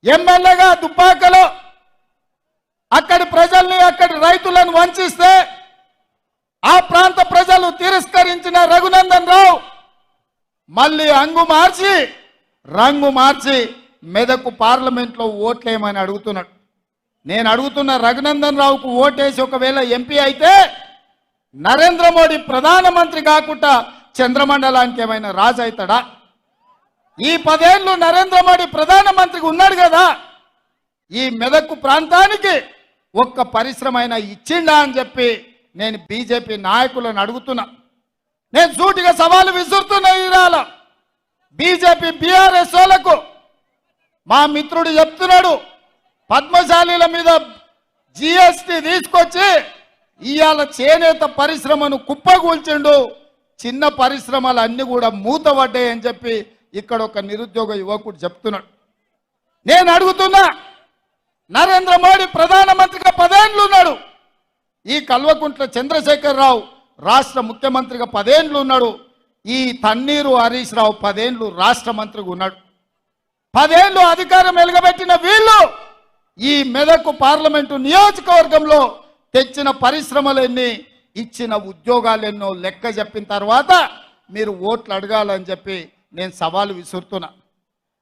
ఎమ్మెల్యేగా దుబ్బాకలో అక్కడి ప్రజల్ని అక్కడి రైతులను వంచిస్తే ఆ ప్రాంత ప్రజలు తిరస్కరించిన రఘునందన్ రావు మళ్ళీ రంగు మార్చి మెదకు పార్లమెంట్లో ఓట్లేమని అడుగుతున్నాడు. నేను అడుగుతున్న రఘునందన్ రావుకు ఓటేసి ఒకవేళ ఎంపీ అయితే నరేంద్ర మోడీ ప్రధానమంత్రి కాకుండా చంద్రమండలానికి ఏమైనా రాజు అవుతాడా? ఈ 10 ఏళ్ళు నరేంద్ర మోడీ ప్రధానమంత్రిగా ఉన్నాడు కదా, ఈ మెదకు ప్రాంతానికి ఒక్క పరిశ్రమ అయినా ఇచ్చిండా అని చెప్పి నేను బీజేపీ నాయకులను అడుగుతున్నా. నేను సూటిగా సవాలు విసురుతున్నా. ఈరాల బీజేపీ బీఆర్ఎస్ వాళ్ళకు మా మిత్రుడు చెప్తున్నాడు, పద్మశాలీల మీద జిఎస్టీ తీసుకొచ్చి ఇవాళ చేనేత పరిశ్రమను కుప్పగూల్చిండు, చిన్న పరిశ్రమలు అన్ని కూడా మూతపడ్డాయని చెప్పి ఇక్కడ ఒక నిరుద్యోగ యువకుడు చెప్తున్నాడు. నేను అడుగుతున్నా, నరేంద్ర మోడీ ప్రధానమంత్రిగా 10 ఏళ్ళు ఉన్నాడు, ఈ కల్వకుంట్ల చంద్రశేఖరరావు రాష్ట్ర ముఖ్యమంత్రిగా 10 ఏళ్ళు ఉన్నాడు, ఈ తన్నీరు హరీష్ రావు 10 ఏళ్ళు రాష్ట్ర మంత్రిగా ఉన్నాడు. 10 ఏళ్ళు అధికారం వెలగబెట్టిన వీళ్ళు ఈ మెదకు పార్లమెంటు నియోజకవర్గంలో తెచ్చిన పరిశ్రమలెన్ని, ఇచ్చిన ఉద్యోగాలెన్నో లెక్క చెప్పిన తర్వాత మీరు ఓట్లు అడగాలని చెప్పి నేను సవాలు విసురుతున్నా.